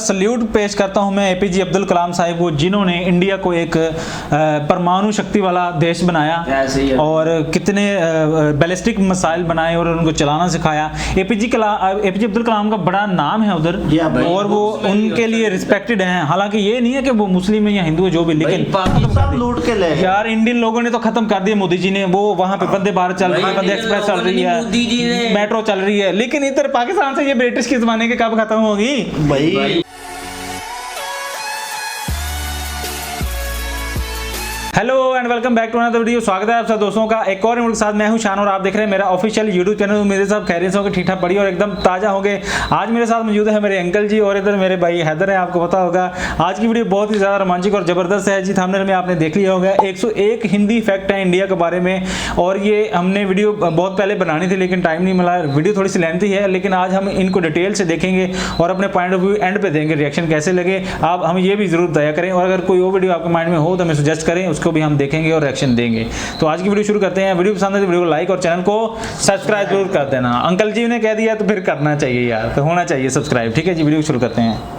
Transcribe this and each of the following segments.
Salute पेश करता हूं मैं एपीजे अब्दुल कलाम साहिब को, जिन्होंने इंडिया को एक परमाणु शक्ति वाला देश बनाया और कितने बैलिस्टिक मिसाइल बनाए और उनको चलाना सिखाया। एपीजे अब्दुल कलाम का बड़ा नाम है उधर और वो उनके लिए रिस्पेक्टेड हैं। हालांकि ये नहीं है कि वो मुस्लिम है या हिंदू है जो भी, लेकिन लूट के ले यार इंडियन लोगों ने तो खत्म कर दिया। मोदी जी ने वो वहां पे वंदे भारत चल रही है, वंदे एक्सप्रेस चल रही है, मेट्रो चल रही है, लेकिन इधर पाकिस्तान से ये ब्रिटिश के जमाने के कब खत्म होगी भाई। Hello and welcome back to another video. स्वागत है आप सब दोस्तों का एक और वीडियो के साथ। मैं हूं शान और आप देख रहे हैं मेरा ऑफिशियल यूट्यूब चैनल। मेरे साथ खैरियत से होंगे, ठीक ठाक बढ़िया और एकदम ताजा होंगे। आज मेरे साथ मौजूद है मेरे अंकल जी और इधर मेरे भाई हैदर है, आपको पता होगा। आज की वीडियो बहुत ही ज्यादा रोमांचक और जबरदस्त है जी। थंबनेल में आपने देख लिया होगा 101 हिंदी फैक्ट है इंडिया के बारे में, और ये हमने वीडियो बहुत पहले बनानी थी लेकिन टाइम नहीं मिला। वीडियो थोड़ी सी लेंथी है लेकिन आज हम इनको डिटेल से देखेंगे और अपने पॉइंट ऑफ व्यू एंड पे देंगे, रिएक्शन कैसे लगे आप हमें ये भी जरूर दया करें। और अगर कोई और वीडियो आपके माइंड में हो तो हमें सजेस्ट करें, उसको भी हम देखेंगे और रिएक्शन देंगे। तो आज की वीडियो शुरू करते हैं। वीडियो पसंद है तो वीडियो को लाइक और चैनल को सब्सक्राइब जरूर कर देना। अंकल जी ने कह दिया तो फिर करना चाहिए यार, तो होना चाहिए सब्सक्राइब। ठीक है जी, वीडियो शुरू करते हैं।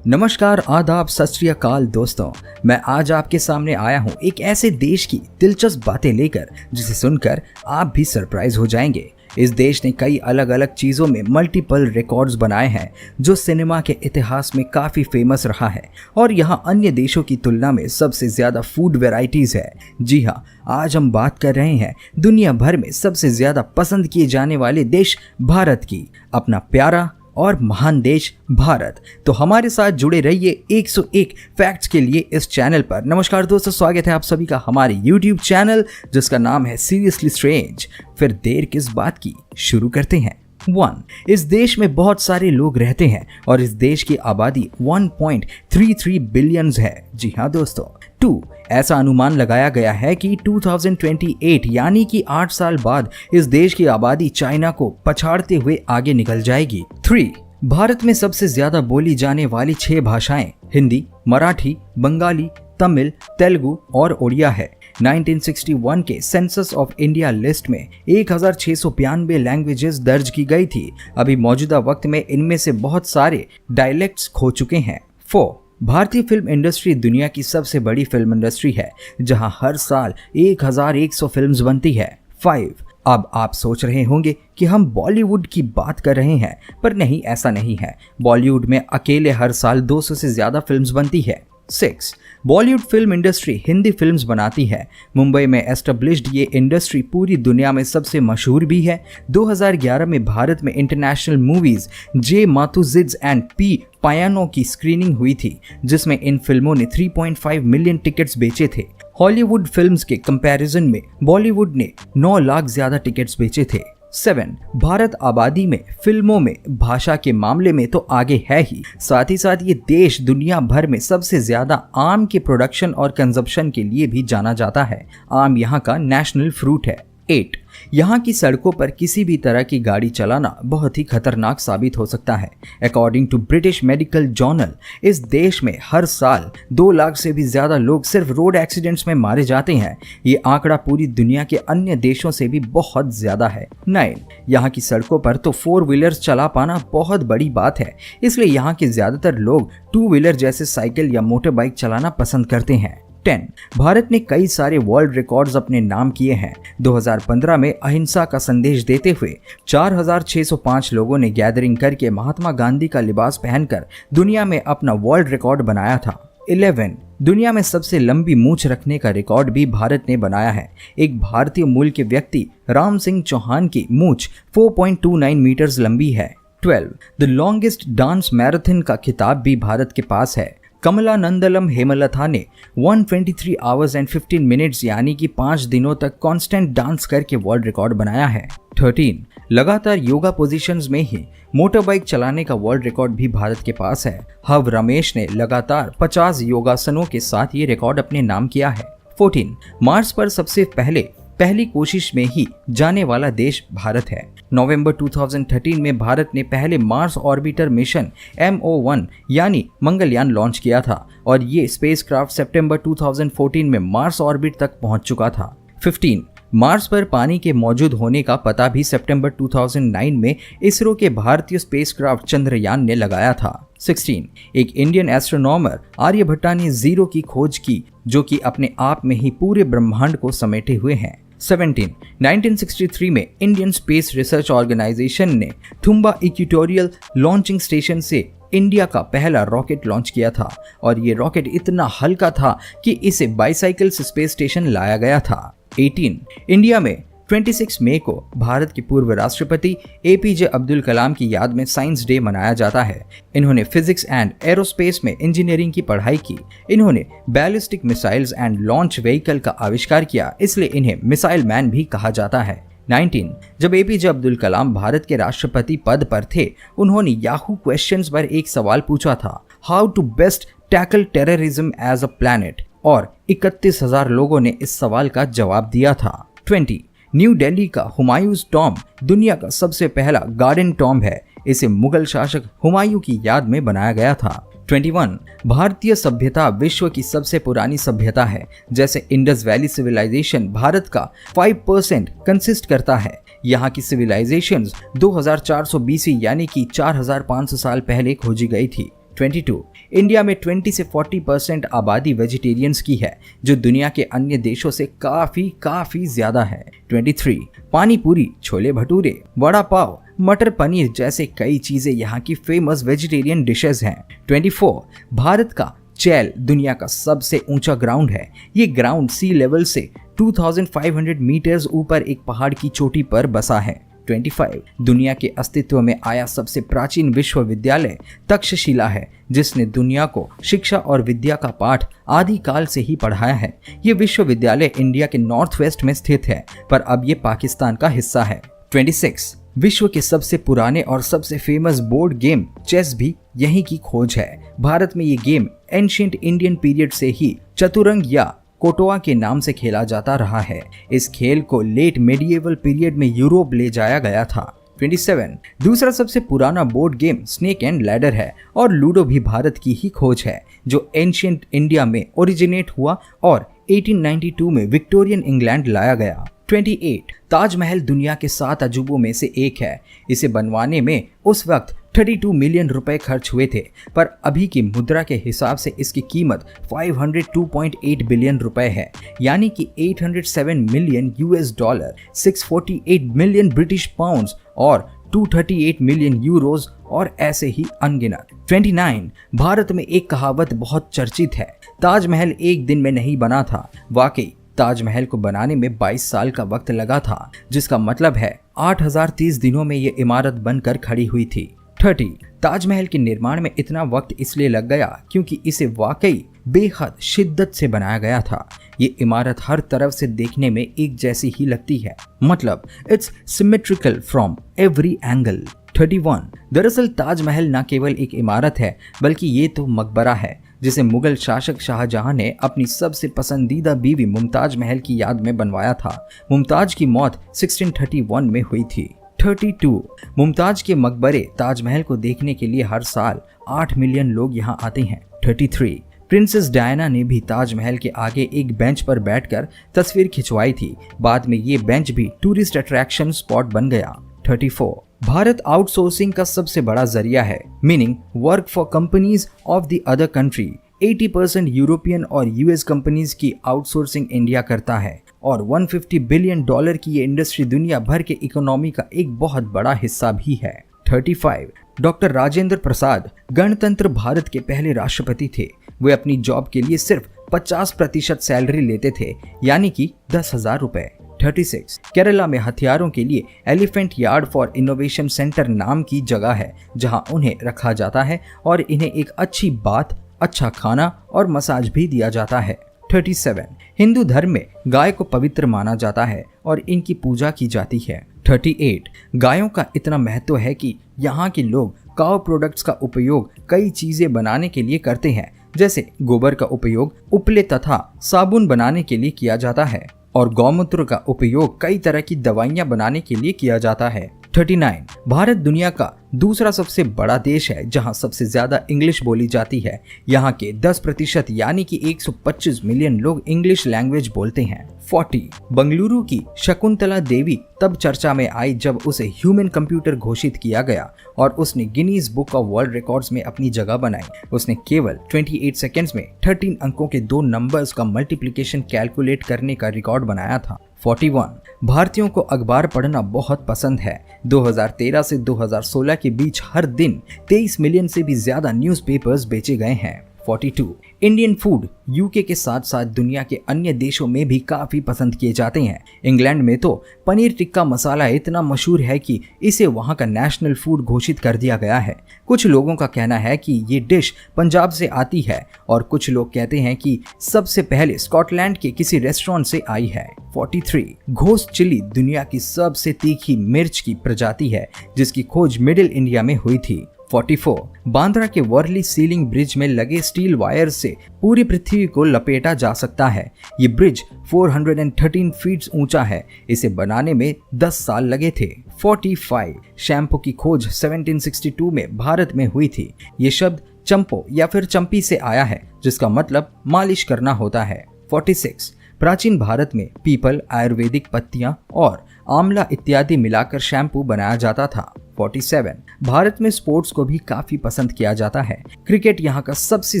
नमस्कार, आदाब, सत श्री अकाल दोस्तों। मैं आज आपके सामने आया हूं एक ऐसे देश की दिलचस्प बातें लेकर जिसे सुनकर आप भी सरप्राइज हो जाएंगे। इस देश ने कई अलग अलग चीज़ों में मल्टीपल रिकॉर्ड्स बनाए हैं जो सिनेमा के इतिहास में काफ़ी फेमस रहा है, और यहाँ अन्य देशों की तुलना में सबसे ज़्यादा फूड वैरायटीज़ है। जी हाँ, आज हम बात कर रहे हैं दुनिया भर में सबसे ज़्यादा पसंद किए जाने वाले देश भारत की, अपना प्यारा और महान देश भारत। तो हमारे साथ जुड़े रहिए 101 फैक्ट्स के लिए इस चैनल पर। नमस्कार दोस्तों, स्वागत है आप सभी का हमारे YouTube चैनल जिसका नाम है सीरियसली स्ट्रेंज। फिर देर किस बात की, शुरू करते हैं। 1. इस देश में बहुत सारे लोग रहते हैं और इस देश की आबादी 1.33 बिलियन है। जी हाँ दोस्तों। 2. ऐसा अनुमान लगाया गया है कि 2028 यानी कि 8 साल बाद इस देश की आबादी चाइना को पछाड़ते हुए आगे निकल जाएगी। 3. भारत में सबसे ज्यादा बोली जाने वाली 6 भाषाएं हिंदी, मराठी, बंगाली, तमिल, तेलुगु और उड़िया है। 1961 के सेंसस ऑफ इंडिया लिस्ट में 1692 लैंग्वेजेस दर्ज की गई थी। अभी मौजूदा वक्त में इनमें से बहुत सारे डायलेक्ट्स खो चुके हैं। 4. भारतीय फिल्म इंडस्ट्री दुनिया की सबसे बड़ी फिल्म इंडस्ट्री है जहां हर साल 1100 फिल्म्स बनती है। 5. अब आप सोच रहे होंगे कि हम बॉलीवुड की बात कर रहे हैं, पर नहीं, ऐसा नहीं है। बॉलीवुड में अकेले हर साल 200 से ज्यादा फिल्म्स बनती है। 6. Bollywood film industry Hindi films बनाती है। मुंबई में एस्टेब्लिश्ड ये इंडस्ट्री पूरी दुनिया में सबसे मशहूर भी है। 2011 में भारत में इंटरनेशनल मूवीज जे माथुजिड्स एंड पी पायानो की स्क्रीनिंग हुई थी, जिसमें इन फिल्मों ने 3.5 मिलियन टिकट्स बेचे थे। हॉलीवुड फिल्म्स के कंपैरिजन में बॉलीवुड ने 9 लाख ज्यादा टिकट्स बेचे थे। 7. भारत आबादी में, फिल्मों में, भाषा के मामले में तो आगे है ही, साथ ही साथ ये देश दुनिया भर में सबसे ज्यादा आम के प्रोडक्शन और कंजप्शन के लिए भी जाना जाता है। आम यहाँ का नेशनल फ्रूट है। 8. यहाँ की सड़कों पर किसी भी तरह की गाड़ी चलाना बहुत ही खतरनाक साबित हो सकता है। According to British medical journal, इस देश में हर साल 2 लाख से भी ज्यादा लोग सिर्फ रोड एक्सीडेंट्स में मारे जाते हैं। ये आंकड़ा पूरी दुनिया के अन्य देशों से भी बहुत ज्यादा है। 9. यहाँ की सड़कों पर तो 4 व्हीलर्स चला पाना बहुत बड़ी बात है, इसलिए यहाँ के ज्यादातर लोग 2 व्हीलर जैसे साइकिल या मोटर बाइक चलाना पसंद करते हैं। 10. भारत ने कई सारे वर्ल्ड रिकॉर्ड्स अपने नाम किए हैं। 2015 में अहिंसा का संदेश देते हुए 4605 लोगों ने गैदरिंग करके महात्मा गांधी का लिबास पहनकर दुनिया में अपना वर्ल्ड रिकॉर्ड बनाया था। 11. दुनिया में सबसे लंबी मूंछ रखने का रिकॉर्ड भी भारत ने बनाया है। एक भारतीय मूल के व्यक्ति राम सिंह चौहान की मूंछ 4.29 मीटर्स लंबी है। 12. द लॉन्गेस्ट डांस मैराथन का खिताब भी भारत के पास है। कमलानंदलम हेमलथा ने 123 आवर्स एंड 15 मिनट्स यानी कि 5 दिनों तक कांस्टेंट डांस करके वर्ल्ड रिकॉर्ड बनाया है। 13. लगातार योगा पोजीशंस में ही मोटर बाइक चलाने का वर्ल्ड रिकॉर्ड भी भारत के पास है। हव रमेश ने लगातार 50 योगासनों के साथ ये रिकॉर्ड अपने नाम किया है। 14. मार्स पर सबसे पहले पहली कोशिश में ही जाने वाला देश भारत है। नवंबर 2013 में भारत ने पहले मार्स ऑर्बिटर मिशन MO1 यानी मंगलयान लॉन्च किया था और ये स्पेसक्राफ्ट सितंबर 2014 में मार्स ऑर्बिट तक पहुंच चुका था। 15 मार्स पर पानी के मौजूद होने का पता भी सितंबर 2009 में इसरो के भारतीय स्पेसक्राफ्ट चंद्रयान ने लगाया था। 16 एक इंडियन एस्ट्रोनॉमर आर्यभट्टा ने जीरो की खोज की, जो कि अपने आप में ही पूरे ब्रह्मांड को समेटे हुए हैं। 17 1963 में इंडियन स्पेस रिसर्च ऑर्गेनाइजेशन ने थुम्बा इक्वेटोरियल लॉन्चिंग स्टेशन से इंडिया का पहला रॉकेट लॉन्च किया था और ये रॉकेट इतना हल्का था कि इसे बाइसाइकिल से स्पेस स्टेशन लाया गया था। 18 इंडिया में 26 मई को भारत के पूर्व राष्ट्रपति APJ अब्दुल कलाम की याद में साइंस डे मनाया जाता है। इन्होंने फिजिक्स एंड एरोस्पेस में इंजीनियरिंग की पढ़ाई की। इन्होंने ballistic missiles and launch vehicle का आविष्कार किया, इसलिए इन्हें मिसाइल मैन भी कहा जाता है। 19 जब APJ अब्दुल कलाम भारत के राष्ट्रपति पद पर थे, उन्होंने याहू क्वेश्चंस पर एक सवाल पूछा था, how to best tackle terrorism as a planet, और 31,000 लोगों ने इस सवाल का जवाब दिया था। 20 न्यू दिल्ली का हुमायूंस टॉम्ब दुनिया का सबसे पहला गार्डन टॉम्ब है। इसे मुगल शासक हुमायूं की याद में बनाया गया था। 21 भारतीय सभ्यता विश्व की सबसे पुरानी सभ्यता है। जैसे इंडस वैली सिविलाइजेशन भारत का 5% कंसिस्ट करता है। यहाँ की सिविलाइजेशंस 2400 BC यानी कि 4500 साल पहले खोजी गई थी। 22 इंडिया में 20 से 40% आबादी वेजिटेरियंस की है, जो दुनिया के अन्य देशों से काफी ज्यादा है। 23 पानी पूरी, छोले भटूरे, वड़ा पाव, मटर पनीर जैसे कई चीजें यहाँ की फेमस वेजिटेरियन डिशेस हैं। 24 भारत का चैल दुनिया का सबसे ऊंचा ग्राउंड है। ये ग्राउंड सी लेवल से 2500 मीटर्स ऊपर एक पहाड़ की चोटी पर बसा है। 25 दुनिया के अस्तित्व में आया सबसे प्राचीन विश्वविद्यालय तक्षशिला है, जिसने दुनिया को शिक्षा और विद्या का पाठ आदि काल से ही पढ़ाया है। ये विश्वविद्यालय इंडिया के नॉर्थ वेस्ट में स्थित है, पर अब ये पाकिस्तान का हिस्सा है। 26 विश्व के सबसे पुराने और सबसे फेमस बोर्ड गेम चेस भी यहीं की खोज है। भारत में ये गेम एंशिएंट इंडियन पीरियड से ही चतुरंग या कोटोआ के नाम से खेला जाता रहा है। इस खेल को लेट मेडिएवल पीरियड में यूरोप ले जाया गया था। 27 दूसरा सबसे पुराना board game snake and ladder है और लूडो भी भारत की ही खोज है, जो एंशिएंट इंडिया में ओरिजिनेट हुआ और 1892 में विक्टोरियन इंग्लैंड लाया गया। 28 ताजमहल दुनिया के 7 अजूबों में से एक है। इसे बनवाने में उस वक्त 32 मिलियन रुपए खर्च हुए थे, पर अभी की मुद्रा के हिसाब से इसकी कीमत 502.8 बिलियन रुपए है, यानी कि 807 मिलियन $, 648 मिलियन ब्रिटिश पाउंड्स और 238 मिलियन यूरोज और ऐसे ही अनगिनत। 29 भारत में एक कहावत बहुत चर्चित है, ताजमहल एक दिन में नहीं बना था। वाकई ताजमहल को बनाने में 22 साल का वक्त लगा था, जिसका मतलब है 8030 दिनों में ये इमारत बनकर खड़ी हुई थी। 30 ताजमहल के निर्माण में इतना वक्त इसलिए लग गया क्योंकि इसे वाकई बेहद शिद्दत से बनाया गया था। ये इमारत हर तरफ से देखने में एक जैसी ही लगती है, मतलब it's symmetrical from every angle. 31 दरअसल ताजमहल न केवल एक इमारत है, बल्कि ये तो मकबरा है, जिसे मुगल शासक शाहजहां ने अपनी सबसे पसंदीदा बीवी मुमताज महल की याद में बनवाया था। मुमताज की मौत 1631 में हुई थी। 32 मुमताज के मकबरे ताजमहल को देखने के लिए हर साल 8 मिलियन लोग यहाँ आते हैं। 33 प्रिंसेस डायना ने भी ताजमहल के आगे एक बेंच पर बैठकर तस्वीर खिंचवाई थी। बाद में ये बेंच भी टूरिस्ट अट्रैक्शन स्पॉट बन गया। 34 भारत आउटसोर्सिंग का सबसे बड़ा जरिया है, meaning work for companies of the other country. 80% European और US कंपनीज की आउटसोर्सिंग इंडिया करता है और $150 बिलियन की ये इंडस्ट्री दुनिया भर के इकोनॉमी का एक बहुत बड़ा हिस्सा भी है। 35 डॉक्टर राजेंद्र प्रसाद गणतंत्र भारत के पहले राष्ट्रपति थे। वे अपनी जॉब के लिए सिर्फ 50% सैलरी लेते थे, यानी कि 10,000 रुपए। 36 केरला में हथियारों के लिए elephant yard for innovation centre नाम की जगह है, जहां उन्हें रखा जाता है और इन्हें एक अच्छी बात, अच्छा खाना और मसाज भी दिया जाता है। 37 हिंदू धर्म में गाय को पवित्र माना जाता है और इनकी पूजा की जाती है। 38 गायों का इतना महत्व है कि यहाँ के लोग काउ प्रोडक्ट्स का उपयोग कई चीजें बनाने के लिए करते हैं, जैसे गोबर का उपयोग उपले तथा साबुन बनाने के लिए किया जाता है। और गौमूत्र का उपयोग कई तरह की दवाइयां बनाने के लिए किया जाता है। 39 भारत दुनिया का दूसरा सबसे बड़ा देश है जहां सबसे ज्यादा इंग्लिश बोली जाती है। यहाँ के 10% यानी कि 125 मिलियन लोग इंग्लिश लैंग्वेज बोलते हैं। 40 बंगलुरु की शकुंतला देवी तब चर्चा में आई जब उसे ह्यूमन कंप्यूटर घोषित किया गया और उसने Guinness book of world records में अपनी जगह बनाई। उसने केवल 28 सेकेंड्स में 13 अंकों के दो नंबर्स का मल्टीप्लिकेशन कैलकुलेट करने का रिकॉर्ड बनाया था। 41 भारतीयों को अखबार पढ़ना बहुत पसंद है। 2013 से 2016 के बीच हर दिन 23 मिलियन से भी ज्यादा न्यूज़पेपर्स बेचे गए हैं। 42 इंडियन फूड यूके के साथ साथ दुनिया के अन्य देशों में भी काफी पसंद किए जाते हैं। इंग्लैंड में तो पनीर टिक्का मसाला इतना मशहूर है कि इसे वहां का नेशनल फूड घोषित कर दिया गया है। कुछ लोगों का कहना है कि ये डिश पंजाब से आती है और कुछ लोग कहते हैं कि सबसे पहले स्कॉटलैंड के किसी रेस्टोरेंट से आई है। 43 घोस्ट चिली दुनिया की सबसे तीखी मिर्च की प्रजाति है जिसकी खोज मिडिल इंडिया में हुई थी। 44 बांद्रा के वर्ली सीलिंग ब्रिज में लगे स्टील वायर से पूरी पृथ्वी को लपेटा जा सकता है। ये ब्रिज 413 फीट ऊंचा है। इसे बनाने में 10 साल लगे थे। 45 शैम्पू की खोज 1762 में भारत में हुई थी। ये शब्द चंपो या फिर चंपी से आया है जिसका मतलब मालिश करना होता है। 46 प्राचीन भारत में पीपल, आयुर्वेदिक पत्तियां और आंवला इत्यादि मिलाकर शैम्पू बनाया जाता था। 47 भारत में स्पोर्ट्स को भी काफी पसंद किया जाता है। क्रिकेट यहाँ का सबसे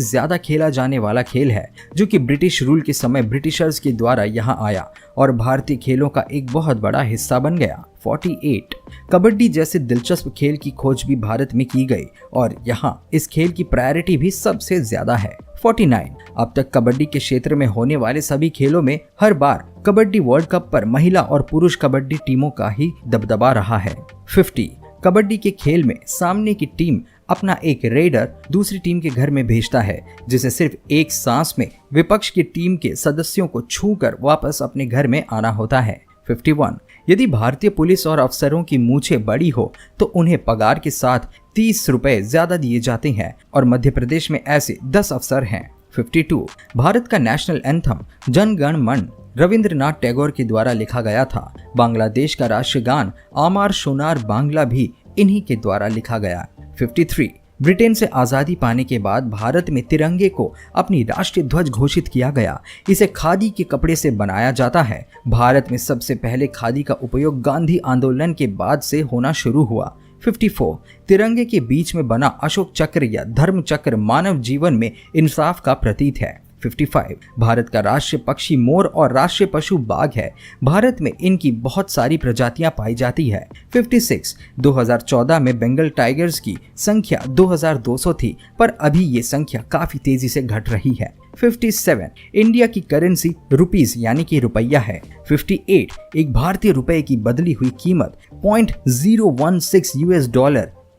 ज्यादा खेला जाने वाला खेल है जो कि ब्रिटिश रूल के समय ब्रिटिशर्स के द्वारा यहाँ आया और भारतीय खेलों का एक बहुत बड़ा हिस्सा बन गया। 48 कबड्डी जैसे दिलचस्प खेल की खोज भी भारत में की गई और यहाँ इस खेल की प्रायोरिटी भी सबसे ज्यादा है। 49 अब तक कबड्डी के क्षेत्र में होने वाले सभी खेलों में हर बार कबड्डी वर्ल्ड कप पर महिला और पुरुष कबड्डी टीमों का ही दबदबा रहा है। 50 कबड्डी के खेल में सामने की टीम अपना एक रेडर दूसरी टीम के घर में भेजता है जिसे सिर्फ एक सांस में विपक्ष की टीम के सदस्यों को छूकर वापस अपने घर में आना होता है। 51 यदि भारतीय पुलिस और अफसरों की मूछें बड़ी हो तो उन्हें पगार के साथ 30 रुपए ज्यादा दिए जाते हैं और मध्य प्रदेश में ऐसे 10 अफसर हैं। 52 भारत का नेशनल एंथम जन गण मन रविंद्रनाथ टैगोर के द्वारा लिखा गया था। बांग्लादेश का राष्ट्रीय गान आमार सोनार बांग्ला भी इन्हीं के द्वारा लिखा गया। 53 ब्रिटेन से आज़ादी पाने के बाद भारत में तिरंगे को अपनी राष्ट्रीय ध्वज घोषित किया गया। इसे खादी के कपड़े से बनाया जाता है। भारत में सबसे पहले खादी का उपयोग गांधी आंदोलन के बाद से होना शुरू हुआ। 54 तिरंगे के बीच में बना अशोक चक्र या धर्म चक्र मानव जीवन में इंसाफ का प्रतीक है। 55 भारत का राष्ट्रीय पक्षी मोर और राष्ट्रीय पशु बाघ है। भारत में इनकी बहुत सारी प्रजातियां पाई जाती है। 56 2014 में बंगाल टाइगर्स की संख्या 2200 थी पर अभी ये संख्या काफी तेजी से घट रही है। 57 इंडिया की करेंसी रुपीस यानी कि रुपया है। 58 एक भारतीय रुपए की बदली हुई कीमत $0.016 US,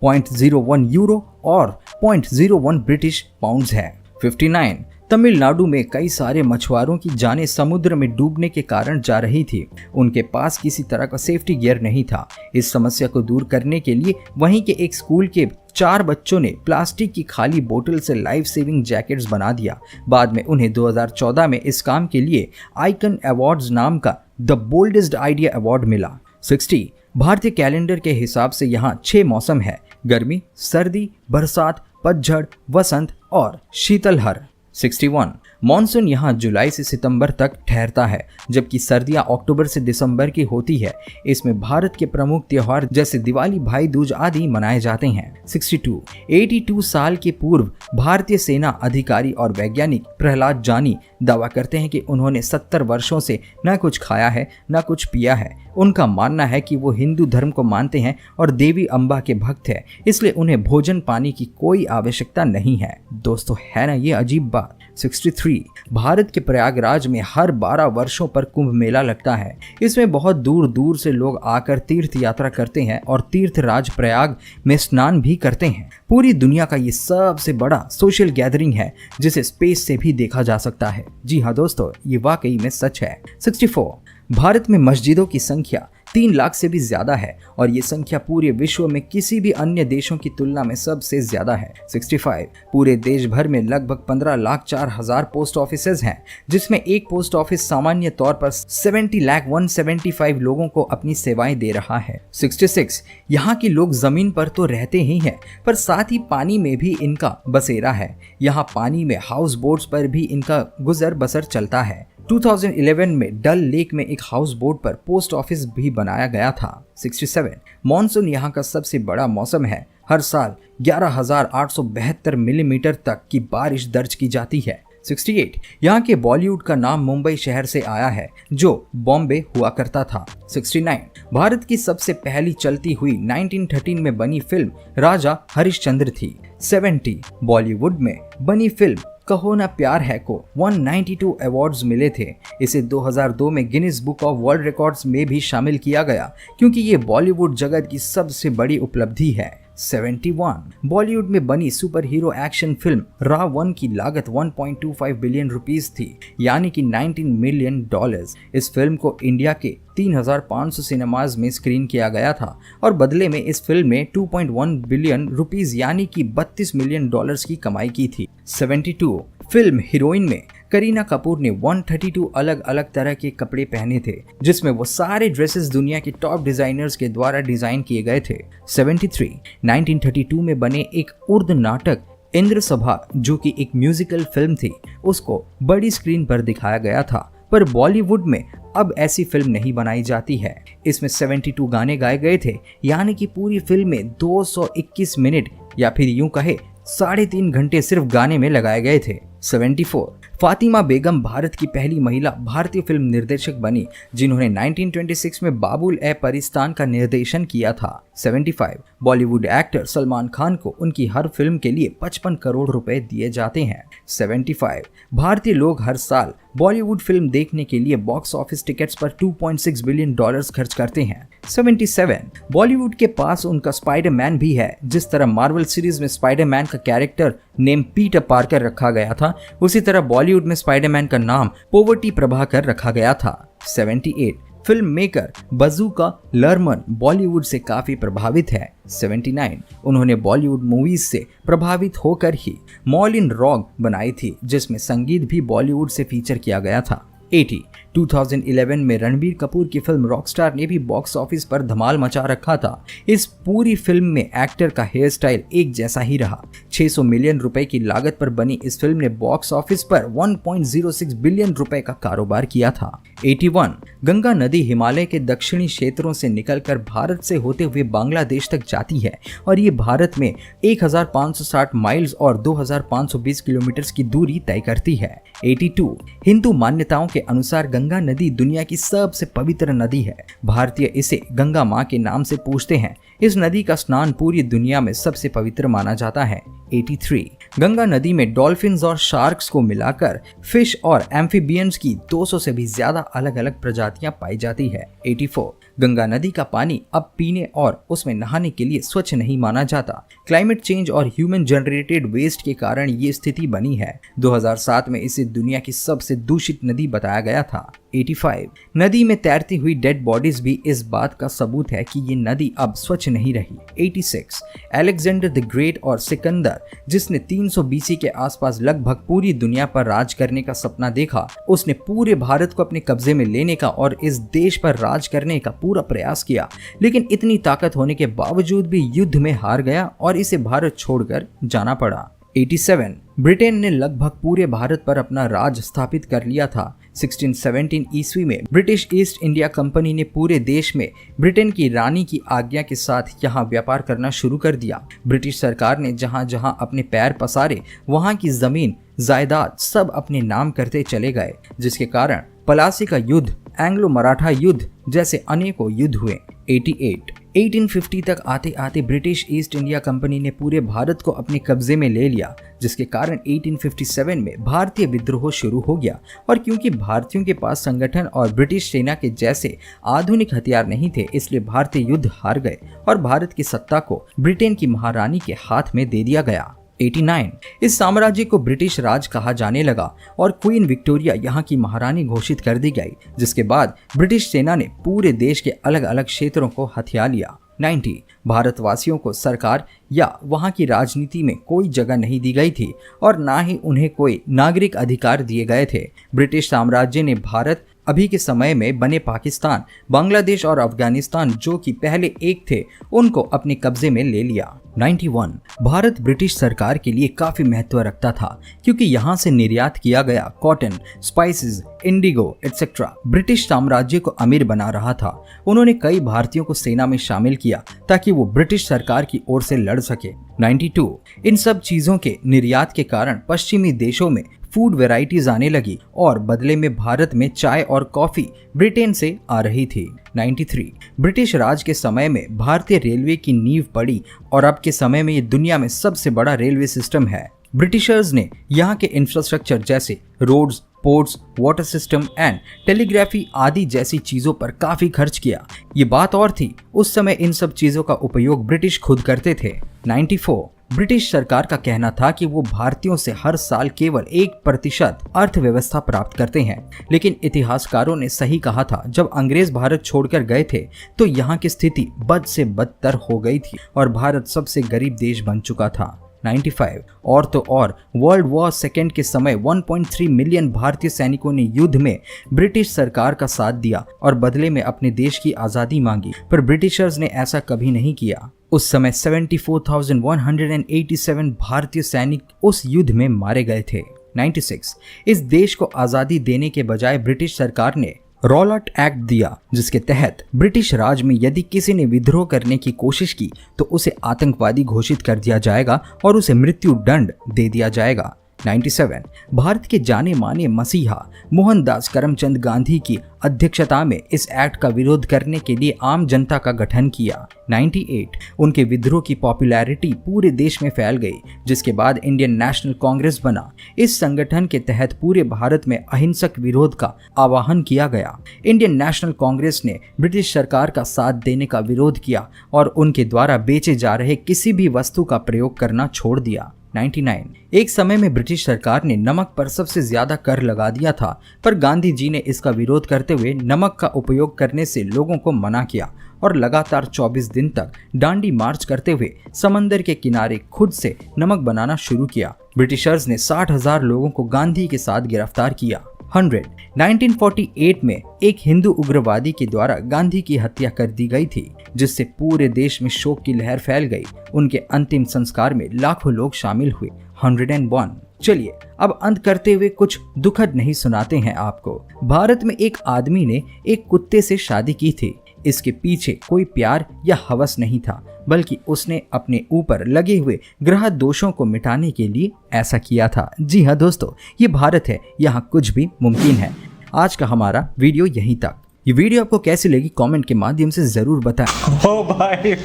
0.01 यूरो और 0.01 ब्रिटिश पाउंड्स है। 59 तमिलनाडु में कई सारे मछुआरों की जानें समुद्र में डूबने के कारण जा रही थी। उनके पास किसी तरह का सेफ्टी गियर नहीं था। इस समस्या को दूर करने के लिए वहीं के एक स्कूल के 4 बच्चों ने प्लास्टिक की खाली बोतल से लाइफ सेविंग जैकेट्स बना दिया। बाद में उन्हें 2014 में इस काम के लिए आइकन अवार्ड्स नाम का द बोल्डेस्ट आइडिया अवार्ड मिला। 60 भारतीय कैलेंडर के हिसाब से यहाँ 6 मौसम है: गर्मी, सर्दी, बरसात, पतझड़, वसंत और शीतलहर। 61 मॉनसून यहाँ जुलाई से सितंबर तक ठहरता है जबकि सर्दियाँ अक्टूबर से दिसंबर की होती है। इसमें भारत के प्रमुख त्योहार जैसे दिवाली, भाई दूज आदि मनाए जाते हैं। 82 साल के पूर्व भारतीय सेना अधिकारी और वैज्ञानिक प्रहलाद जानी दावा करते हैं कि उन्होंने 70 वर्षों से न कुछ खाया है न कुछ पिया है। उनका मानना है कि वो हिंदू धर्म को मानते हैं और देवी अम्बा के भक्त हैं, इसलिए उन्हें भोजन पानी की कोई आवश्यकता नहीं है। दोस्तों, है ना ये अजीब बात। 63 भारत के प्रयागराज में हर 12 वर्षों पर कुंभ मेला लगता है। इसमें बहुत दूर दूर से लोग आकर तीर्थ यात्रा करते हैं और तीर्थराज प्रयाग में स्नान भी करते हैं। पूरी दुनिया का ये सबसे बड़ा सोशल गैदरिंग है जिसे स्पेस से भी देखा जा सकता है। जी हाँ दोस्तों, ये वाकई में सच है। 64 भारत में मस्जिदों की संख्या 3 लाख से भी ज्यादा है और ये संख्या पूरे विश्व में किसी भी अन्य देशों की तुलना में सबसे ज्यादा है। 65 पूरे देश भर में लगभग 15,04,000 पोस्ट ऑफिसेज हैं, जिसमें एक पोस्ट ऑफिस सामान्य तौर पर 70,175 लोगों को अपनी सेवाएं दे रहा है। 66 यहाँ के लोग जमीन पर तो रहते ही हैं, पर साथ ही पानी में भी इनका बसेरा है। यहाँ पानी में हाउस बोट्स पर भी इनका गुजर बसर चलता है। 2011 में डल लेक में एक हाउस बोट पर पोस्ट ऑफिस भी बनाया गया था। 67 मॉनसून यहाँ का सबसे बड़ा मौसम है। हर साल 11,872 मिलीमीटर तक की बारिश दर्ज की जाती है। 68 यहाँ के बॉलीवुड का नाम मुंबई शहर से आया है, जो बॉम्बे हुआ करता था। 69 भारत की सबसे पहली चलती हुई 1913 में बनी फिल्म राजा हरिश्चंद्र थी। 70 बॉलीवुड में बनी फिल्म कहो ना प्यार है को 192 अवार्ड्स मिले थे। इसे 2002 में Guinness book of world records में भी शामिल किया गया, क्योंकि ये बॉलीवुड जगत की सबसे बड़ी उपलब्धि है। 71 बॉलीवुड में बनी सुपर हीरो एक्शन फिल्म रा 1 की लागत 1.25 बिलियन रुपीस थी, यानी कि $19 मिलियन। इस फिल्म को इंडिया के 3,500 सिनेमाज में स्क्रीन किया गया था और बदले में इस फिल्म ने 2.1 बिलियन रुपीस यानी कि $32 मिलियन की कमाई की थी। 72 फिल्म हीरोइन में करीना कपूर ने 132 अलग अलग तरह के कपड़े पहने थे, जिसमें वो सारे ड्रेसेस दुनिया के टॉप डिजाइनर्स के द्वारा डिजाइन किए गए थे। 73 1932 में बने एक उर्दू नाटक इंद्र सभा, जो कि एक म्यूजिकल फिल्म थी, उसको बड़ी स्क्रीन पर दिखाया गया था, पर बॉलीवुड में अब ऐसी फिल्म नहीं बनाई जाती है। इसमें 72 गाने गाए गए थे, यानी कि पूरी फिल्म में 221 मिनट या फिर यूं कहे 3.5 घंटे सिर्फ गाने में लगाए गए थे। 74 फातिमा बेगम भारत की पहली महिला भारतीय फिल्म निर्देशक बनी, जिन्होंने 1926 में बाबुल ए परिस्तान का निर्देशन किया था। 75 बॉलीवुड एक्टर सलमान खान को उनकी हर फिल्म के लिए 55 करोड़ रुपए दिए जाते हैं। 75 भारतीय लोग हर साल बॉलीवुड फिल्म देखने के लिए बॉक्स ऑफिस टिकट्स पर $2.6 बिलियन खर्च करते हैं। 77 बॉलीवुड के पास उनका स्पाइडरमैन भी है। जिस तरह मार्वल सीरीज में स्पाइडरमैन का कैरेक्टर नेम पीटर पार्कर रखा गया था, उसी तरह बॉलीवुड में स्पाइडरमैन का नाम पोवर्टी प्रभाकर रखा गया था। 78 फिल्म मेकर बजूका लर्मन बॉलीवुड से काफी प्रभावित है। 79 उन्होंने बॉलीवुड मूवीज से प्रभावित होकर ही मॉलिन रॉक बनाई थी, जिसमें संगीत भी बॉलीवुड से फीचर किया गया था। 80 2011 में रणबीर कपूर की फिल्म रॉकस्टार ने भी बॉक्स ऑफिस पर धमाल मचा रखा था। इस पूरी फिल्म में एक्टर का हेयर स्टाइल एक जैसा ही रहा। 600 मिलियन रुपए की लागत पर बनी इस फिल्म ने बॉक्स ऑफिस पर 1.06 बिलियन रुपए का कारोबार किया था। 81 गंगा नदी हिमालय के दक्षिणी क्षेत्रों से निकलकर भारत से होते हुए बांग्लादेश तक जाती है और ये भारत में 1560 माइल्स और 2520 किलोमीटर की दूरी तय करती है। 82 हिंदू मान्यताओं के अनुसार गंगा नदी दुनिया की सबसे पवित्र नदी है। भारतीय इसे गंगा माँ के नाम से पूजते हैं। इस नदी का स्नान पूरी दुनिया में सबसे पवित्र माना जाता है। 83 गंगा नदी में डॉल्फिन्स और शार्क्स को मिलाकर फिश और एम्फीबियंस की 200 से भी ज्यादा अलग अलग प्रजातियां पाई जाती है। 84 गंगा नदी का पानी अब पीने और उसमें नहाने के लिए स्वच्छ नहीं माना जाता। क्लाइमेट चेंज और ह्यूमन जनरेटेड वेस्ट के कारण ये स्थिति बनी है। 2007 में इसे दुनिया की सबसे दूषित नदी बताया गया था। 85 नदी में तैरती हुई डेड बॉडीज भी इस बात का सबूत है कि ये नदी अब स्वच्छ नहीं रही। 86 अलेक्जेंडर द ग्रेट और सिकंदर, जिसने 300 BC के आसपास लगभग पूरी दुनिया पर राज करने का सपना देखा, उसने पूरे भारत को अपने कब्जे में लेने का और इस देश पर राज करने का पूरा प्रयास किया, लेकिन इतनी ताकत होने के बावजूद भी युद्ध में हार गया और इसे भारत छोड़कर जाना पड़ा। 87 ब्रिटेन ने लगभग पूरे भारत पर अपना राज स्थापित कर लिया था। 1617 ईस्वी में ब्रिटिश ईस्ट इंडिया कंपनी ने पूरे देश में ब्रिटेन की रानी की आज्ञा के साथ यहाँ व्यापार करना शुरू कर दिया। ब्रिटिश सरकार ने जहाँ जहाँ अपने पैर पसारे वहाँ की जमीन जायदाद सब अपने नाम करते चले गए, जिसके कारण पलासी का युद्ध, एंग्लो मराठा युद्ध जैसे अनेकों युद्ध हुए। 88 1850 तक आते आते ब्रिटिश ईस्ट इंडिया कंपनी ने पूरे भारत को अपने कब्जे में ले लिया, जिसके कारण 1857 में भारतीय विद्रोह शुरू हो गया। और क्योंकि भारतीयों के पास संगठन और ब्रिटिश सेना के जैसे आधुनिक हथियार नहीं थे, इसलिए भारतीय युद्ध हार गए और भारत की सत्ता को ब्रिटेन की महारानी के हाथ में दे दिया गया। 89। इस साम्राज्य को ब्रिटिश राज कहा जाने लगा और क्वीन विक्टोरिया यहाँ की महारानी घोषित कर दी गई, जिसके बाद ब्रिटिश सेना ने पूरे देश के अलग अलग क्षेत्रों को हथिया लिया। 90। भारतवासियों को सरकार या वहां की राजनीति में कोई जगह नहीं दी गई थी और ना ही उन्हें कोई नागरिक अधिकार दिए गए थे। ब्रिटिश साम्राज्य ने भारत, अभी के समय में बने पाकिस्तान, बांग्लादेश और अफगानिस्तान, जो कि पहले एक थे, उनको अपने कब्जे में ले लिया। 91। भारत ब्रिटिश सरकार के लिए काफी महत्व रखता था क्योंकि यहाँ से निर्यात किया गया cotton, spices, Indigo etcetera British साम्राज्य को अमीर बना रहा था। उन्होंने कई भारतीयों को सेना में शामिल किया ताकि वो ब्रिटिश सरकार की ओर से लड़ सके। 92। इन सब चीजों के निर्यात के कारण पश्चिमी देशों में फूड वैरायटीज आने लगी और बदले में भारत में चाय और कॉफी ब्रिटेन से आ रही थी। 93। ब्रिटिश राज के समय में भारतीय रेलवे की नींव पड़ी और अब के समय में ये दुनिया में सबसे बड़ा रेलवे सिस्टम है। ब्रिटिशर्स ने यहाँ के इंफ्रास्ट्रक्चर जैसे roads, ports, water system and telegraphy आदि जैसी चीजों पर काफी खर्च किया। ये बात और थी, उस समय इन सब चीजों का उपयोग ब्रिटिश खुद करते थे। 94। ब्रिटिश सरकार का कहना था कि वो भारतीयों से हर साल केवल 1% अर्थव्यवस्था प्राप्त करते हैं, लेकिन इतिहासकारों ने सही कहा था। जब अंग्रेज भारत छोड़कर गए थे तो यहाँ की स्थिति बद से बदतर हो गई थी और भारत सबसे गरीब देश बन चुका था। 95। और तो और वर्ल्ड वॉर सेकेंड के समय 1.3 मिलियन भारतीय सैनिकों ने युद्ध में ब्रिटिश सरकार का साथ दिया और बदले में अपने देश की आज़ादी मांगी, पर ब्रिटिशर्स ने ऐसा कभी नहीं किया। उस समय 74,187 भारतीय सैनिक उस युद्ध में मारे गए थे। 96। इस देश को आज़ादी देने के बजाय ब्रिटिश सरकार ने रॉलट एक्ट दिया, जिसके तहत ब्रिटिश राज में यदि किसी ने विद्रोह करने की कोशिश की तो उसे आतंकवादी घोषित कर दिया जाएगा और उसे मृत्यु दंड दे दिया जाएगा। 97। भारत के जाने माने मसीहा मोहनदास करमचंद गांधी की अध्यक्षता में इस एक्ट का विरोध करने के लिए आम जनता का गठन किया। 98। उनके विद्रोह की पॉपुलैरिटी पूरे देश में फैल गई, जिसके बाद इंडियन नेशनल कांग्रेस बना। इस संगठन के तहत पूरे भारत में अहिंसक विरोध का आह्वान किया गया। इंडियन नेशनल कांग्रेस ने ब्रिटिश सरकार का साथ देने का विरोध किया और उनके द्वारा बेचे जा रहे किसी भी वस्तु का प्रयोग करना छोड़ दिया। 99। एक समय में ब्रिटिश सरकार ने नमक पर सबसे ज्यादा कर लगा दिया था, पर गांधी जी ने इसका विरोध करते हुए नमक का उपयोग करने से लोगों को मना किया और लगातार 24 दिन तक डांडी मार्च करते हुए समंदर के किनारे खुद से नमक बनाना शुरू किया। ब्रिटिशर्स ने 60,000 लोगों को गांधी के साथ गिरफ्तार किया। 100। 1948 में एक हिंदू उग्रवादी के द्वारा गांधी की हत्या कर दी गई थी, जिससे पूरे देश में शोक की लहर फैल गई। उनके अंतिम संस्कार में लाखों लोग शामिल हुए। 101। चलिए अब अंत करते हुए कुछ दुखद नहीं सुनाते हैं आपको। भारत में एक आदमी ने एक कुत्ते से शादी की थी। इसके पीछे कोई प्यार या हवस नहीं था, बल्कि उसने अपने ऊपर लगे हुए ग्रह दोषों को मिटाने के लिए ऐसा किया था। जी हाँ दोस्तों, ये भारत है, यहाँ कुछ भी मुमकिन है। आज का हमारा वीडियो यहीं तक। ये वीडियो आपको कैसी लगी कमेंट के माध्यम से जरूर बताएं। ओ भाई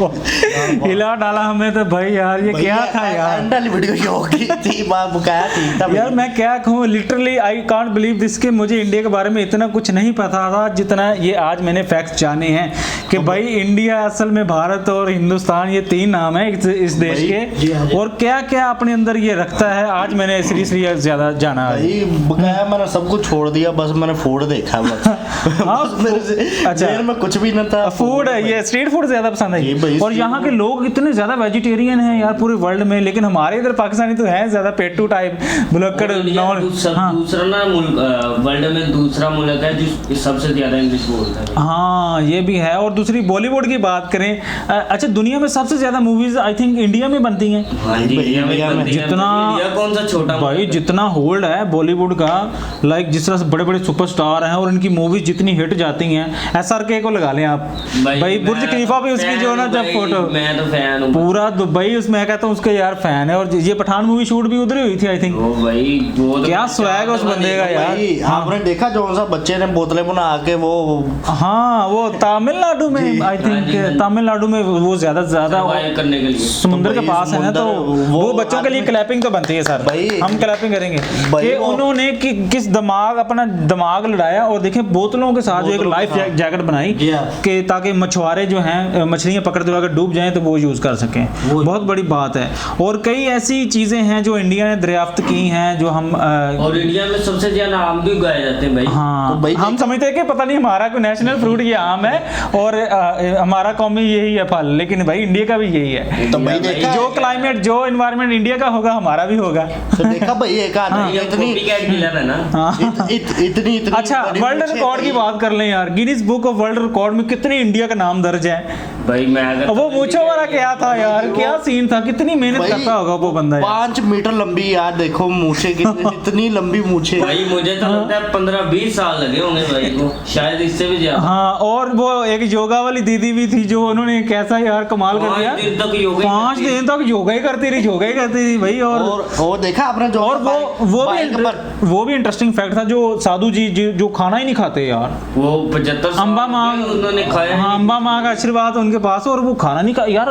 हिला डाला हमें तो भाई यार, ये क्या था यार। वीडियो होगी थी बुकाया थी तब यार मैं क्या कहूँ, literally I can't believe this के मुझे इंडिया के बारे में इतना कुछ नहीं पता था जितना ये आज मैंने फैक्ट्स जाने हैं कि भाई इंडिया असल में भारत और हिंदुस्तान ये 3 नाम है इस देश के, और क्या क्या अपने अंदर ये रखता है। आज मैंने सीरियसली ज्यादा जाना। बकाया मैंने सब कुछ छोड़ दिया, बस मैंने फूड देखा बस। अच्छा में कुछ भी न था। फूड है, ये स्ट्रीट फूड ज्यादा पसंद है। और यहाँ के लोग इतने ज्यादा वेजिटेरियन हैं यार पूरे वर्ल्ड में, लेकिन हमारे इधर पाकिस्तानी तो है ज्यादा पेटू टाइप बुलक्कड़। दूसरा ना वर्ल्ड में दूसरा मुल्क है जो सबसे ज्यादा इंग्लिश बोलता है। हाँ ये भी है। और दूसरी बॉलीवुड की बात करें, अच्छा दुनिया में सबसे ज्यादा मूवीज आई थिंक इंडिया में बनती हैं। जितना कौन सा छोटा भाई जितना होल्ड है बॉलीवुड का, लाइक जिस तरह से बड़े बड़े सुपरस्टार हैं और इनकी मूवीज जितनी हिट जाती हैं, SRK को लगा लें आप भाई बुर्ज खलीफा भी उसकी जो ना जब फोटो, मैं तो फैन हूं पूरा दुबई उसमें कहता हूं उसके यार फैन है। और ये पठान मूवी शूट भी उधर ही हुई थी आई थिंक। ओ भाई वो क्या स्वैग उस बंदे का यार। आपने देखा जो सा बच्चे ने बोतलें बना के वो, हाँ वो तमिलनाडु में आई थिंक, तमिलनाडु में वो ज्यादा करने के लिए समुद्र के पास है ना, तो वो बच्चों के लिए क्लैपिंग तो बनती है सर, हम क्लैपिंग करेंगे कि उन्होंने किस दिमाग अपना दिमाग लड़ाया। और देखें बोतलों के साथ जो एक लाइफ जैकेट बनाई जी हाँ। कि ताकि मछुआरे जो हैं मछलियां पकड़ते हुए अगर डूब जाएं तो वो यूज़ कर सकें। बहुत बड़ी बात है। और कई ऐसी चीज़ें हैं जो इंडिया ने दरियाफ्त की हैं जो हम और इंडिया में सबसे ज्यादा आम भी उगाए जाते हैं भाई। हाँ तो भाई हम समझते हैं कि पता नहीं हमारा कोई नेशनल फ्रूट ये आम है और हमारा कौमी यही है फल, लेकिन भाई इंडिया का भी यही है। तो भाई देखा जो क्लाइमेट जो एनवायरनमेंट इंडिया का होगा हमारा भी होगा। तो देखा भाई एक आदमी इतनी कॉपीकैट किलर है ना। हाँ। इतनी अच्छा बड़ी वर्ल्ड मूंछें रिकॉर्ड की भाई। बात कर लें यार, Guinness book of world record में कितनी इंडिया का नाम दर्ज है। भाई मैं अगर वो मूंछों वाला क्या था यार, क्या सीन था, कितनी मेहनत भाई, करता होगा वो बंदा यार। 5 मीटर लंबी यार, देखो मूछे कितनी इतनी लंबी मूछे। भाई मुझे तो लगता है 15-20 साल लगे होंगे भाई को, शायद इससे भी ज्यादा। हाँ और वो एक योगा वाली दीदी भी थी जो उन्होंने कैसा यार कमाल कर दिया, 5 दिन तक योगा ही 5 करती दिन तक योगा ही करती रही, योगा ही करती रही भाई। और देखा आपने जो और वो भी इंटरेस्टिंग फैक्ट था जो साधु जी जो खाना ही नहीं खाते यार, वो 75 साल अम्बा माँ उन्होंने खाया हाँ नहीं। अम्बा माँ का आशीर्वाद उनके पास, और वो खाना नहीं खा यार,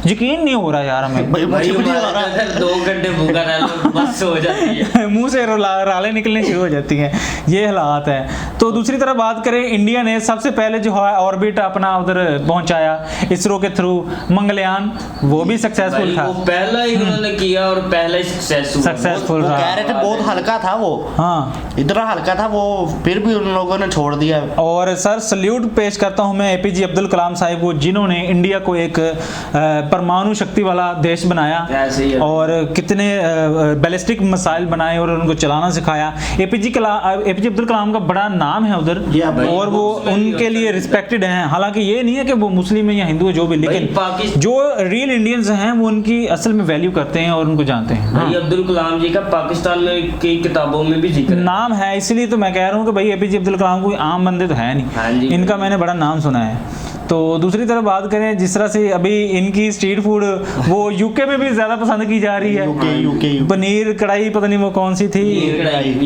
यकीन नहीं हो रहा यार हमें। भाई भाई मुझे भी नहीं आ हमारा रहा। अगर 2 घंटे भूखा रह लो बस हो जाती है। मुंह से रालें निकलने शुरू हो जाती हैं, ये हालात है। तो दूसरी तरफ बात करें, इंडिया ने सबसे पहले जो है ऑर्बिट अपना उधर पहुंचाया इसरो के थ्रू, मंगलयान, वो भी सक्सेसफुल भाई था। वो पहला ही उन्होंने किया और पहला ही सक्सेसफुल वो रहा। कह रहे थे बहुत हल्का था वो, हाँ इतना हल्का था वो, फिर भी उन लोगों ने छोड़ दिया। और सर सल्यूट पेश करता हूं मैं एपीजे अब्दुल कलाम साहिब को, जिन्होंने इंडिया को एक परमाणु शक्ति वाला देश बनाया ऐसे ही है। और कितने बैलिस्टिक मिसाइल बनाए और उनको चलाना सिखाया। एपीजे अब्दुल कलाम का बड़ा नाम है उधर, जी हाँ भाई, और वो उनके लिए रिस्पेक्टेड हैं। हालांकि ये नहीं है कि वो मुस्लिम है या हिंदू है जो भी, लेकिन जो रियल इंडियंस हैं वो उनकी असल में वैल्यू करते हैं और उनको जानते हैं। भाई अब्दुल कलाम जी का पाकिस्तान में कई किताबों में भी जिक्र है। नाम है, इसलिए तो मैं कह रहा हूँ कि भाई एपीजे अब्दुल कलाम कोई आम बंदे तो है हाँ जी। नहीं, इनका मैंने बड़ा नाम सुना है। तो दूसरी तरफ बात करें, जिस तरह से अभी इनकी स्ट्रीट फूड वो यूके में भी ज्यादा पसंद की जा रही है। यूके पनीर कढ़ाई, पता नहीं वो कौन सी थी,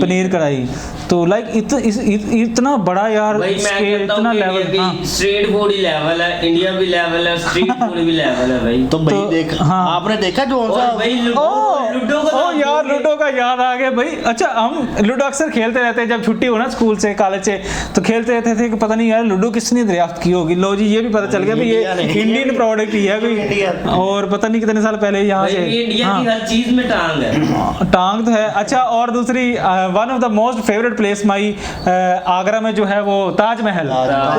पनीर कढ़ाई। तो लाइक इतना बड़ा यार भाई मैं scale, कहता इतना हूँ लेवल। कि हाँ स्ट्रीट फूड ही लेवल है, इंडिया भी लेवल है, स्ट्रीट फूड भी लेवल है भाई। तो भाई तो, देख हाँ। आपने देखा जो सा और भाई लूडो का ओ यार लूडो का याद आ गया भाई। अच्छा हम लूडो अक्सर खेलते रहते हैं जब छुट्टी हो ना स्कूल से कॉलेज से, तो खेलते रहते थे कि पता नहीं यार लूडो किसने दरियाफ्त की होगी। लो जी ये भी पता चल गया भाई ये इंडियन प्रोडक्ट ही है कोई, और पता नहीं कितने साल पहले यहाँ भाई से। इंडिया की हर चीज में टांग है। टांग तो है। अच्छा और दूसरी one of the most favourite place my Agra में जो है वो ताजमहल,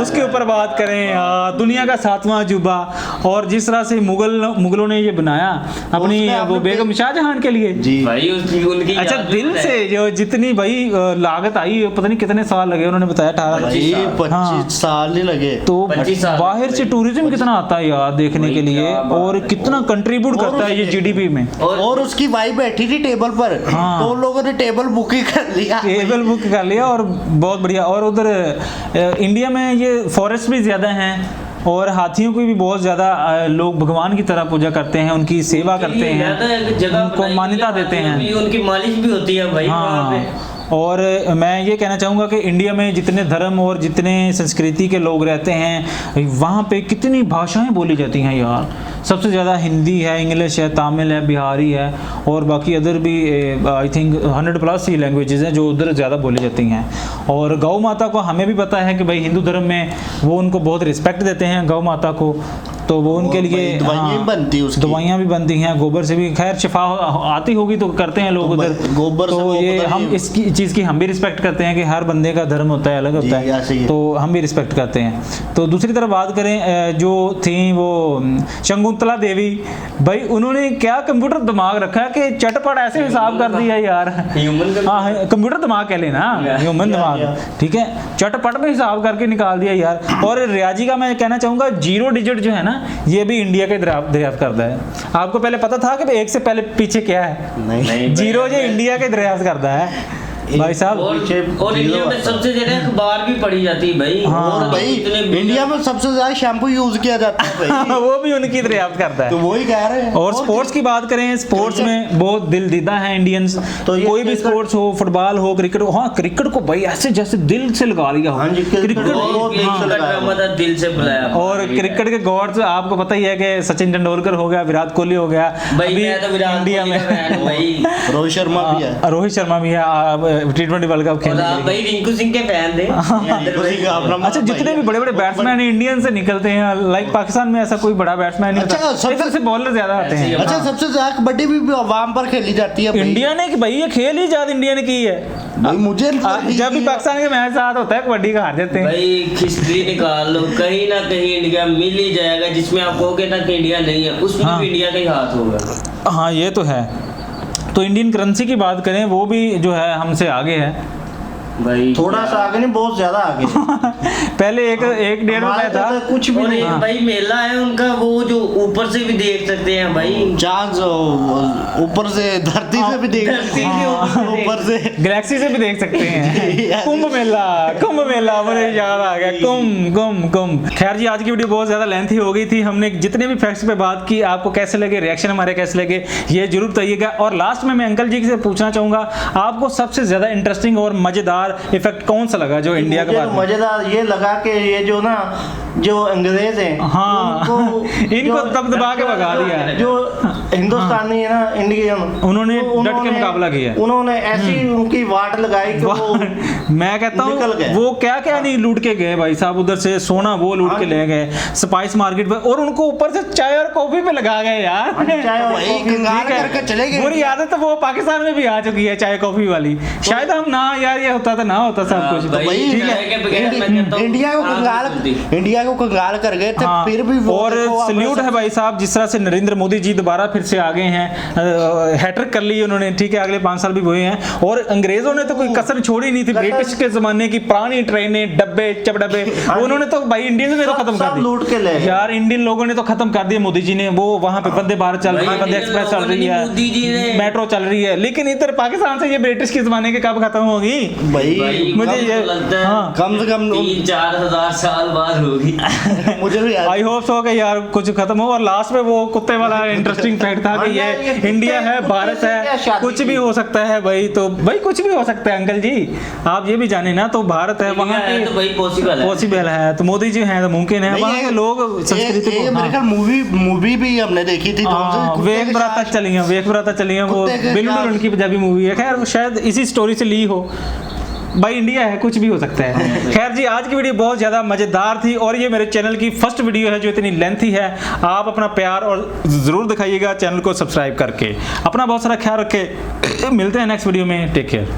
उसके ऊपर बात करें, दुनिया का 7वां अजूबा। और जिस तरह से मुगलों ने ये बनाया अपनी वो बेगम शाहजहां के लिए जी भाई उनकी अच्छा याद दिल है। से जो जितनी भाई लागत आई, पता नहीं कितने साल लगे, उन्होंने बताया 18। भाई 25 हाँ। साल ही लगे। तो 25 साल बाहर से टूरिज्म कितना आता है यार देखने भाई के लिए, क्या बात और है। कितना कंट्रीब्यूट और करता है ये जीडीपी में। और उसकी वाइफ बैठी थी टेबल पर, हाँ। तो उन लोगों ने टेबल बुक ही कर लिया। टेबल बुक कर लिया और बहुत बढ़िया। और उधर इंडिया में ये फॉरेस्ट भी ज़्यादा हैं और हाथियों की भी बहुत ज़्यादा लोग भगवान की तरह पूजा करते हैं, उनकी सेवा करते हैं, उनको मान्यता देते हैं। उनकी मालिश भी होती है भाई वहाँ पे। हाँ और मैं ये कहना चाहूँगा कि इंडिया में जितने धर्म और जितने संस्कृति के लोग रहते हैं, वहाँ पे कितनी भाषाएं बोली जाती हैं यार। सबसे ज़्यादा हिंदी है, इंग्लिश है, तमिल है, बिहारी है, और बाकी अदर भी आई थिंक 100+ ही लैंग्वेजेस हैं जो उधर ज़्यादा बोली जाती हैं। और गौ माता को हमें भी पता है कि भाई हिंदू धर्म में वो उनको बहुत रिस्पेक्ट देते हैं गौ माता को, तो वो उनके लिए दवाइयाँ भी बनती है उसकी। दवाइयाँ भी बनती हैं, गोबर से भी खैर शिफा आती होगी तो करते हैं लोग तो उधर। गोबर से तो वो ये पता हम नहीं- इसकी चीज़ की हम भी रिस्पेक्ट करते हैं कि हर बंदे का धर्म होता है, अलग होता जी, ऐसे ही है, है। तो हम भी रिस्पेक्ट करते हैं। तो दूसरी तरफ बात करें, जो थी वो शकुंतला देवी, भाई उन्होंने क्या कंप्यूटर दिमाग रखा है कि चटपट ऐसे हिसाब कर दिया यार। ह्यूमन हाँ कंप्यूटर दिमाग कह लेना, ह्यूमन दिमाग, ठीक है, चटपट में हिसाब करके निकाल दिया यार। और रियाजी का मैं कहना चाहूँगा 0 डिजिट जो है ना, ये भी इंडिया के दरियाफ्त करता है। आपको पहले पता था कि 1 से पहले पीछे क्या है? नहीं 0 जो इंडिया के दरियाफ्त करता है भाई साहब। और इंडिया में सबसे ज्यादा अखबार भी पढ़ी जाती है भाई। हाँ। और भाई इंडिया में सबसे ज्यादा शैम्पू यूज किया जाता है भाई। वो भी उनकी दरियाफ्त करता तो है। वही कह रहे हैं। और स्पोर्ट्स की बात करें, स्पोर्ट्स में बहुत दिल दीदा है इंडियंस। तो ये कोई भी क्रिकेट- स्पोर्ट्स हो, फुटबॉल हो, क्रिकेट हो, हाँ क्रिकेट को भाई ऐसे जैसे दिल से लगा लिया हो। हाँ जी, क्रिकेट क्रिकेट बहुत दिल से लगाया हुआ। मदद दिल से बुलाया और क्रिकेट के गॉड्स आपको पता ही है कि सचिन तेंदुलकर हो गया, विराट कोहली हो गया, भाई अभी मैं तो विराट इंडिया कोहली का में फैन हूं भाई। रोहित शर्मा भी है। रोहित शर्मा भी है, T20 वर्ल्ड कप और खेलने आप के लिए। भाई रिंकू सिंह के फैन थे उसी का अपना अच्छा, जितने भी बड़े बड़े बैट्समैन इंडियन से निकलते हैं, लाइक पाकिस्तान में ऐसा कोई बड़ा बैट्समैन नहीं अच्छा, होता, सबसे- इधर से बॉलर ज्यादा आते हैं। अच्छा, सबसे ज्यादा कबड्डी भी वहां पर खेली जाती है भाई। इंडिया ने भाई ये खेल ही ज्यादा इंडिया ने की है। भाई मुझे जब भी पाकिस्तान के मैच साथ होता है कबड्डी का हार जाते हैं। भाई हिस्ट्री निकाल लो, कहीं ना कहीं इंडिया मिल ही जाएगा, जिसमें आप कहोगे ना कि इंडिया नहीं है, उसमें हाँ। भी इंडिया का ही हाथ होगा। हाँ ये तो है। तो इंडियन करेंसी की बात करें, वो भी जो है हमसे आगे है भाई थोड़ा सा आगे नहीं, बहुत ज्यादा आगे। पहले एक डेढ़ हमारे रुपया था। तो कुछ भी और नहीं। एक भाई मेला है उनका, वो जो ऊपर से भी देख सकते हैं भाई, चांद ऊपर से धरती से भी देख धरती के ऊपर से गैलेक्सी से भी देख सकते हैं। Yes. कुंभ मेला मुझे याद आ गया, कुंभ। खैर जी, आज की वीडियो बहुत ज्यादा लेंथी हो गई थी। हमने जितने भी फैक्ट्स पे बात की, आपको कैसे लगे, रिएक्शन हमारे कैसे लगे, ये जरूर बताइएगा। और लास्ट में मैं अंकल जी से पूछना चाहूंगा, आपको सबसे ज्यादा इंटरेस्टिंग और मजेदार इफेक्ट कौन सा लगा जो इंडिया के मुझे बाद तो में? मजेदार ये लगा कि ये जो ना जो अंग्रेज हैं हाँ, इनको जो- दबदबा के भगा दिया है। जो हिंदुस्तानी है ना, इंडियन, उन्होंने तो डट के मुकाबला किया। उन्होंने ऐसी उनकी वाट लगाई कि वो मैं कहता हूँ निकल गए। वो क्या क्या नहीं लूट के गए भाई साहब, उधर से सोना वो लूट के ले गए स्पाइस मार्केट पे, और उनको ऊपर से चाय और कॉफी पे लगा गए यार। चाय और वही ठीक कंगाल है। करके चले गए। बुरी आदत तो वो पाकिस्तान में भी आ चुकी है, चाय कॉफी वाली। शायद हम ना यार, ये होता तो ना होता सब कुछ। भाई, वही ठीक है। चाय के बगैर मैं कहता हूँ इंडिया को आग कंगाल जलती। इंडिया को कंगाल कर गए थे, हाँ, फिर भी वो और देखो अपने सल्यूट है भाई साहब, जिस तरह से नरेंद्र मोदी जी दोबारा फिर से आ गए हैं, हैट्रिक कर ली उन्होंने, ठीक है, अगले 5 साल भी हुए हैं। और अंग्रेजों ने तो कोई कसर छोड़ी नहीं थी, ब्रिटिश के जमाने की पुरानी ट्रेनें, डब्बे चपडब्बे, उन्होंने तो भाई इंडियन ने तो खत्म कर सब दी लूट के ले गए। यार। इंडियन लोगों ने तो खत्म कर दिया, मोदी जी ने। वो वहां पे वंदे भारत चल रही है, भाई, वंदे इंडियन एक्सप्रेस चल लोगों रही ने मोदी जी है, ने- मेट्रो चल रही है, लेकिन इधर पाकिस्तान से ये ब्रिटिश के जमाने के कब खत्म होगी? भाई भाई मुझे मुझे ये- लगता है हाँ। कम से कम 3-4 हजार साल बाद होगी। मुझे भी याद आई होप सो कि यार कुछ खत्म हो। और लास्ट में वो कुत्ते वाला इंटरेस्टिंग फैक्ट था कि हाँ यार, ये ये इंडिया है, कुत्ते भारत से क्या है, शादी कुछ भी की? हो सकता है भाई। तो भाई कुछ भी हो सकता है अंकल जी, आप ये भी जाने ना। तो भारत है, वहाँ है तो भाई पॉसिबल है। पॉसिबल है, तो मोदी जी हैं तो मुमकिन है, नहीं, वहाँ के लोग संस्कृति ये को। मेरे ख्याल मूवी भी हमने देखी थी, वेख बराता चलियां, वो कुत्ते के बिल्कुल साथ- उनकी पंजाबी मूवी है। खैर शायद इसी स्टोरी से ली हो। भाई इंडिया है, कुछ भी हो सकता है। खैर जी, आज की वीडियो बहुत ज़्यादा मज़ेदार थी, और ये मेरे चैनल की फर्स्ट वीडियो है जो इतनी लेंथी है। आप अपना प्यार और ज़रूर दिखाइएगा चैनल को सब्सक्राइब करके। अपना बहुत सारा ख्याल रखें, मिलते हैं नेक्स्ट वीडियो में। Take care.